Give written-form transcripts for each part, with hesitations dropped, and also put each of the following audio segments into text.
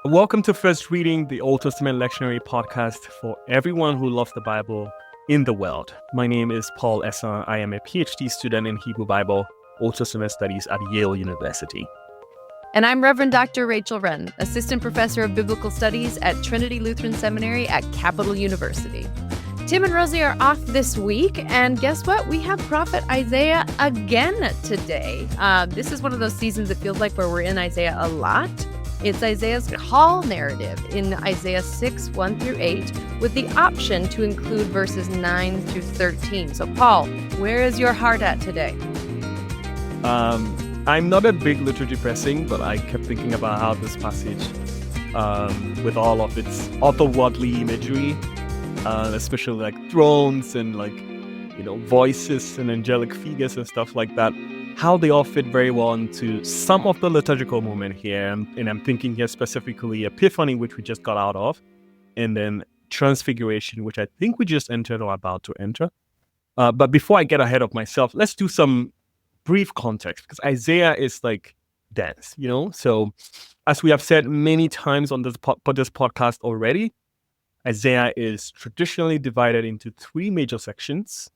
Welcome to First Reading, the Old Testament Lectionary podcast for everyone who loves the Bible in the world. My name is Paul Esser. I am a PhD student in Hebrew Bible, Old Testament Studies at Yale University. And I'm Reverend Dr. Rachel Wren, Assistant Professor of Biblical Studies at Trinity Lutheran Seminary at Capital University. Tim and Rosie are off this week, and guess what? We have Prophet Isaiah again today. This is one of those seasons that feels like where we're in Isaiah a lot. It's Isaiah's call narrative in Isaiah 6, 1 through 8, with the option to include verses 9 through 13. So, Paul, where is your heart at today? I'm not a big liturgy person, but I kept thinking about how this passage, with all of its otherworldly imagery, especially like thrones and voices and angelic figures and stuff like that, how they all fit very well into some of the liturgical moment here. And I'm thinking here specifically Epiphany, which we just got out of, and then Transfiguration, which I think we just entered or about to enter. But before I get ahead of myself, let's do some brief context, because Isaiah is like dense, So as we have said many times on this podcast already, Isaiah is traditionally divided into three major sections.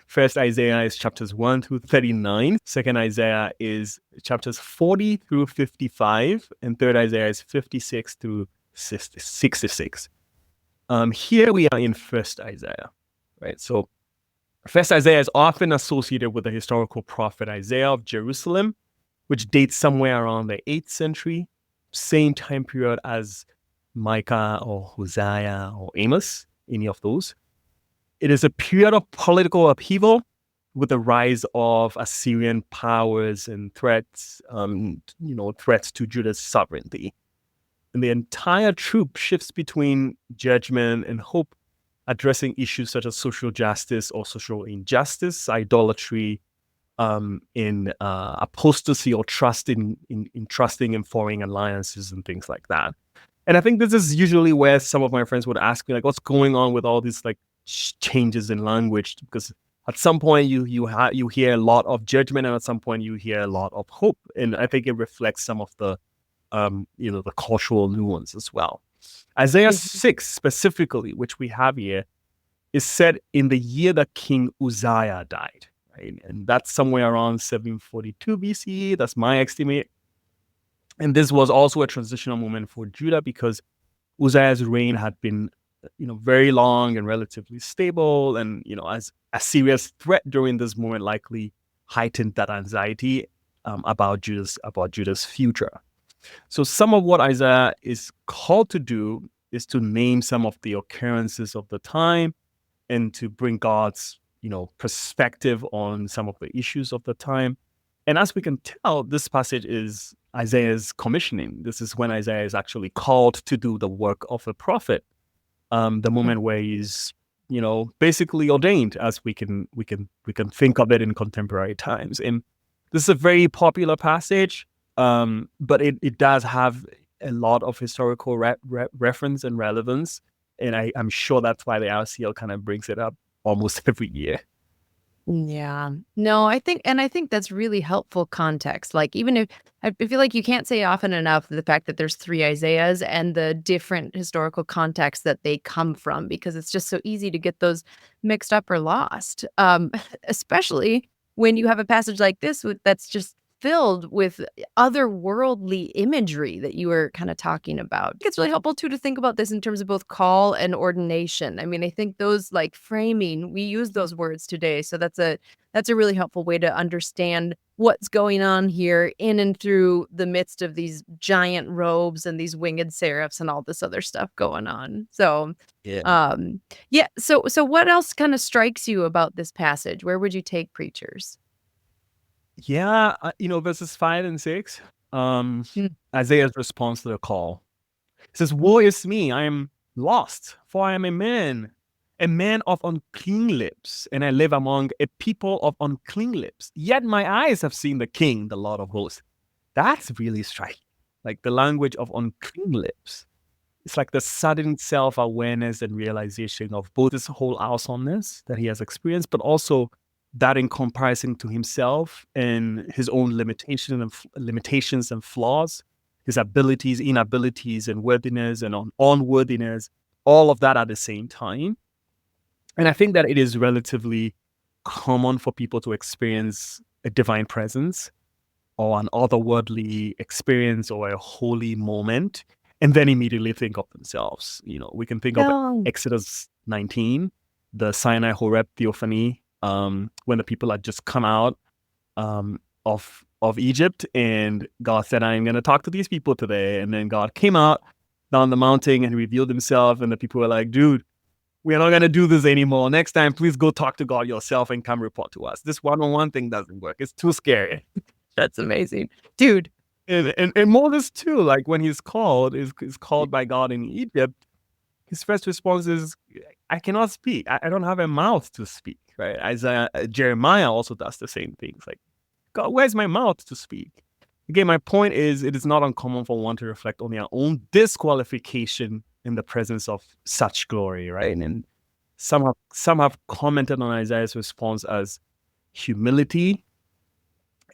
First Isaiah is chapters 1 through 39. Second Isaiah is chapters 40 through 55. And third Isaiah is 56 through 66. Here we are in First Isaiah, right? So First Isaiah is often associated with the historical prophet Isaiah of Jerusalem, which dates somewhere around the 8th century, same time period as Micah or Hosea or Amos, any of those. It is a period of political upheaval with the rise of Assyrian powers and threats to Judah's sovereignty. And the entire troop shifts between judgment and hope, addressing issues such as social justice or social injustice, idolatry, in apostasy or trusting in foreign alliances and things like that. And I think this is usually where some of my friends would ask me, like, what's going on with all these changes in language? Because at some point you hear a lot of judgment, and at some point you hear a lot of hope. And I think it reflects some of the the cultural nuance as well. Isaiah 6 specifically, which we have here, is set in the year that King Uzziah died, right? And that's somewhere around 742 BCE. That's my estimate. And this was also a transitional moment for Judah because Uzziah's reign had been very long and relatively stable. And, as Assyria's threat during this moment likely heightened that anxiety about Judah's future. So some of what Isaiah is called to do is to name some of the occurrences of the time and to bring God's, perspective on some of the issues of the time. And as we can tell, this passage is Isaiah's commissioning. This is when Isaiah is actually called to do the work of a prophet. The moment where he's, basically ordained, as we can think of it in contemporary times. And this is a very popular passage, but it does have a lot of historical reference and relevance. And I'm sure that's why the RCL kind of brings it up almost every year. Yeah. No, I think that's really helpful context. Like, even if I feel like you can't say often enough the fact that there's three Isaiahs and the different historical contexts that they come from, because it's just so easy to get those mixed up or lost. Especially when you have a passage like this that's just filled with otherworldly imagery that you were kind of talking about. It's really helpful too to think about this in terms of both call and ordination. I mean, I think those framing, we use those words today. So that's a really helpful way to understand what's going on here in and through the midst of these giant robes and these winged seraphs and all this other stuff going on. So So what else kind of strikes you about this passage? Where would you take preachers? Yeah, verses 5 and 6, Isaiah's response to the call. It says, "Woe is me, I am lost, for I am a man of unclean lips, and I live among a people of unclean lips. Yet my eyes have seen the King, the Lord of hosts." That's really striking. Like the language of unclean lips. It's like the sudden self-awareness and realization of both his whole awesomeness that he has experienced, but also that in comparison to himself and his own limitations and flaws, his abilities, inabilities, and worthiness and unworthiness, all of that at the same time. And I think that it is relatively common for people to experience a divine presence or an otherworldly experience or a holy moment, and then immediately think of themselves. We can think of No. Exodus 19, the Sinai Horeb theophany, when the people had just come out of Egypt, and God said, "I'm going to talk to these people today." And then God came out down the mountain and revealed himself, and the people were like, "Dude, we're not going to do this anymore. Next time, please go talk to God yourself and come report to us. This one-on-one thing doesn't work. It's too scary." That's amazing. Dude. And Moses too, like when he's called, is called by God in Egypt, his first response is, "I cannot speak. I don't have a mouth to speak." Right? Jeremiah also does the same things. Like, "God, where's my mouth to speak?" Again, my point is, it is not uncommon for one to reflect on their own disqualification in the presence of such glory, right? And some have commented on Isaiah's response as humility,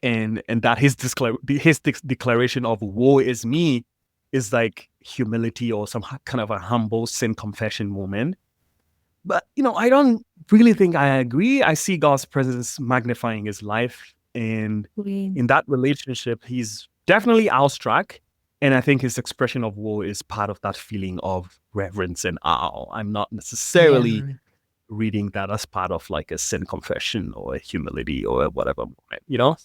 and that his declaration of "woe is me" is like humility or some kind of a humble sin confession moment. But I don't really think I agree. I see God's presence magnifying his life, and in that relationship, he's definitely awestruck. And I think his expression of woe is part of that feeling of reverence and awe. I'm not necessarily reading that as part of like a sin confession or a humility or whatever moment.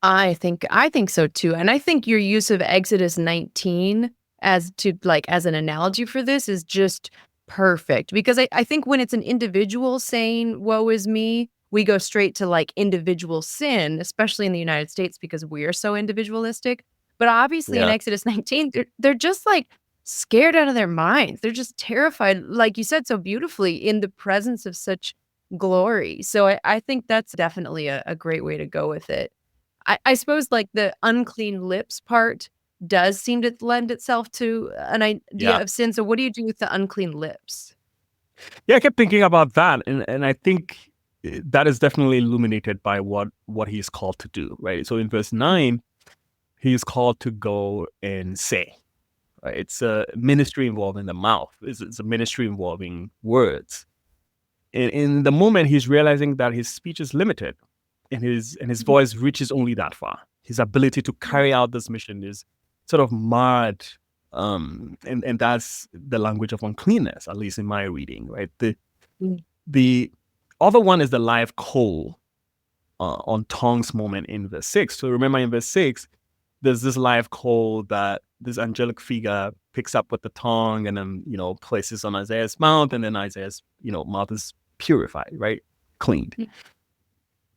I think so too. And I think your use of Exodus 19 as an analogy for this is just perfect, because I think when it's an individual saying woe is me, we go straight to like individual sin, especially in the United States because we are so individualistic. But obviously in Yeah. Exodus 19, they're just like scared out of their minds. They're just terrified, like you said so beautifully, in the presence of such glory. So I think that's definitely a great way to go with it. I suppose like the unclean lips part does seem to lend itself to an idea Yeah. of sin. So what do you do with the unclean lips? Yeah, I kept thinking about that, and I think that is definitely illuminated by what he's called to do, right? So in verse 9, he's called to go and say, right? It's a ministry involving the mouth. It's a ministry involving words. And in the moment, he's realizing that his speech is limited, and his voice reaches only that far. His ability to carry out this mission is sort of marred, and that's the language of uncleanness, at least in my reading, right? The other one is the live coal on tongues moment in verse 6. So remember in verse 6, there's this live coal that this angelic figure picks up with the tongue and then, places on Isaiah's mouth, and then Isaiah's, mouth is purified, right? Cleaned.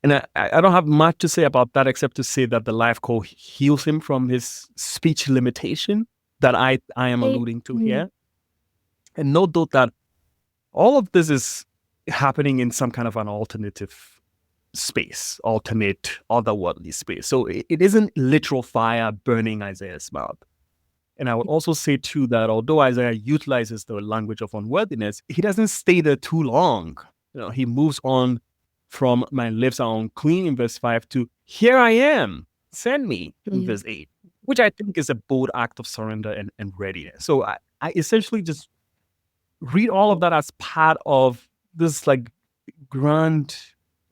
And I don't have much to say about that except to say that the live coal heals him from his speech limitation that I am alluding to here. And note though that all of this is happening in some kind of an alternative space, otherworldly space. So it isn't literal fire burning Isaiah's mouth. And I would also say too that although Isaiah utilizes the language of unworthiness, he doesn't stay there too long. He moves on from "my lips are unclean" in verse 5 to "here I am, send me" in verse 8, which I think is a bold act of surrender and readiness. So I essentially just read all of that as part of this like grand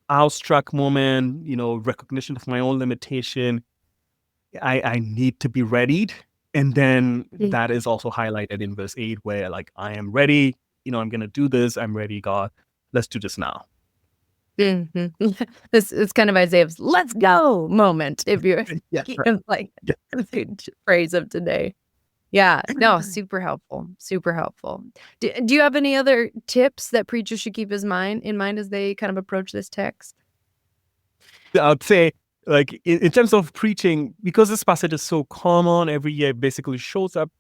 awestruck moment, recognition of my own limitation. I need to be readied. And then that is also highlighted in verse 8 where like, "I am ready, I'm going to do this. I'm ready, God. Let's do this now." This is kind of Isaiah's "let's go" moment, if you the phrase of today. Yeah, no, super helpful, super helpful. Do you have any other tips that preachers should keep in mind as they kind of approach this text? I'd say, like, in terms of preaching, because this passage is so common, every year it basically shows up.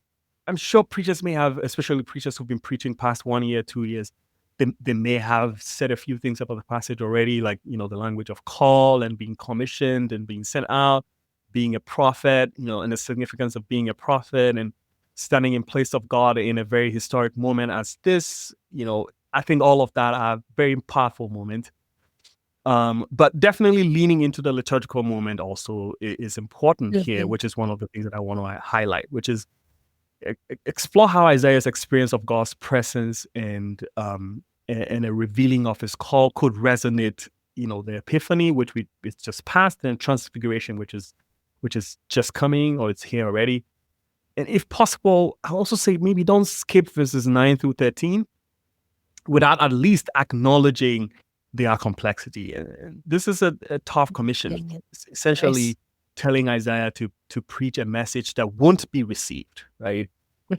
I'm sure preachers may have, especially preachers who've been preaching past 1 year, 2 years, they may have said a few things about the passage already, like, the language of call and being commissioned and being sent out, being a prophet, and the significance of being a prophet and standing in place of God in a very historic moment as this. I think all of that are very powerful moments. But definitely leaning into the liturgical moment also is important here, Mhm. which is one of the things that I want to highlight, which is explore how Isaiah's experience of God's presence and a revealing of his call could resonate, the Epiphany, which it's just passed, and Transfiguration, which is just coming, or it's here already. And if possible, I'll also say maybe don't skip verses 9 through 13 without at least acknowledging their complexity. And this is a tough commission. It's Nice. essentially telling Isaiah to preach a message that won't be received, right?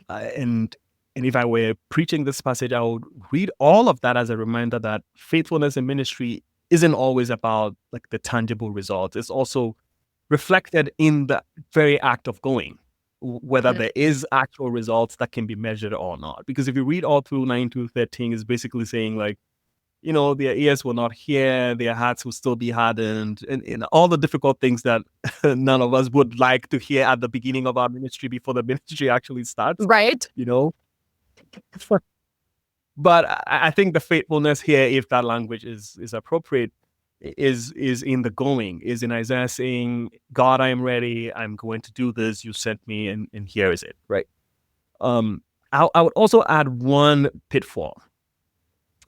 And if I were preaching this passage, I would read all of that as a reminder that faithfulness in ministry isn't always about like the tangible results. It's also reflected in the very act of going, whether there is actual results that can be measured or not. Because if you read all through 9 to 13, it's basically saying like, their ears will not hear, their hearts will still be hardened, and all the difficult things that none of us would like to hear at the beginning of our ministry before the ministry actually starts, Right. you know? But I think the faithfulness here, if that language is appropriate, is in the going, is in Isaiah saying, God, I am ready, I'm going to do this, you sent me, and here is it, right? I would also add one pitfall,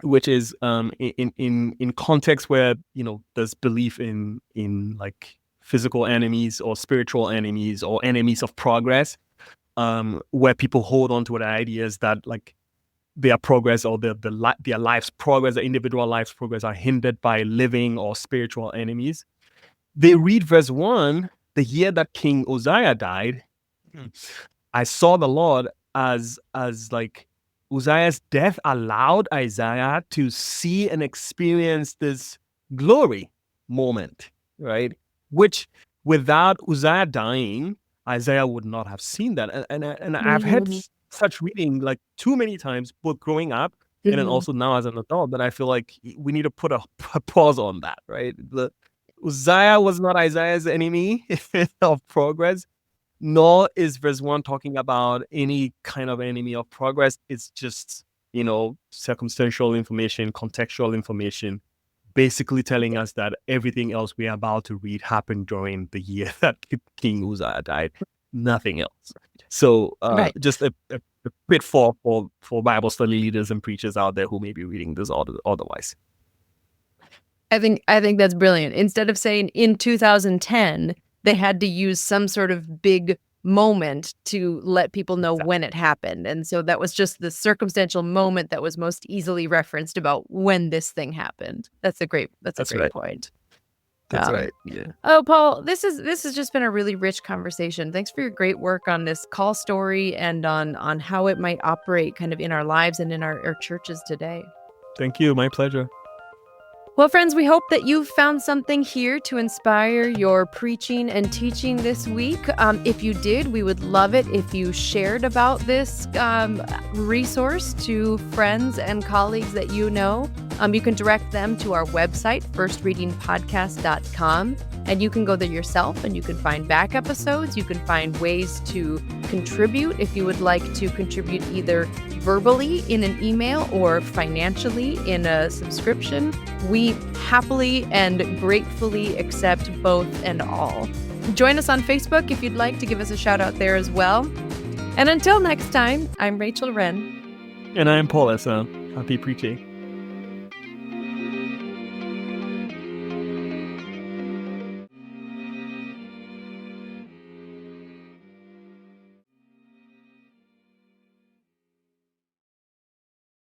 which is in context where there's belief in like physical enemies or spiritual enemies or enemies of progress, where people hold on to the ideas that like their progress or their life's progress, the individual life's progress, are hindered by living or spiritual enemies. They read verse 1, the year that King Uzziah died, I saw the Lord as like Uzziah's death allowed Isaiah to see and experience this glory moment, right? Which without Uzziah dying, Isaiah would not have seen that. And I've had such reading like too many times, both growing up and then also now as an adult, that I feel like we need to put a pause on that, right? The Uzziah was not Isaiah's enemy of progress, nor is verse 1 talking about any kind of enemy of progress. It's just, circumstantial information, contextual information, basically telling us that everything else we are about to read happened during the year that King Uzziah died. Nothing else. So just a pitfall for Bible study leaders and preachers out there who may be reading this otherwise. I think that's brilliant. Instead of saying in 2010, they had to use some sort of big moment to let people know when it happened. And so that was just the circumstantial moment that was most easily referenced about when this thing happened. That's a great point. That's right. Yeah. Oh, Paul, this has just been a really rich conversation. Thanks for your great work on this call story and on how it might operate kind of in our lives and in our churches today. Thank you. My pleasure. Well, friends, we hope that you've found something here to inspire your preaching and teaching this week. If you did, we would love it if you shared about this resource to friends and colleagues that you know. You can direct them to our website, firstreadingpodcast.com, and you can go there yourself and you can find back episodes. You can find ways to contribute if you would like to contribute either verbally in an email or financially in a subscription. We happily and gratefully accept both and all. Join us on Facebook if you'd like to give us a shout out there as well. And until next time, I'm Rachel Wren. And I'm Paul Essa. Happy preaching.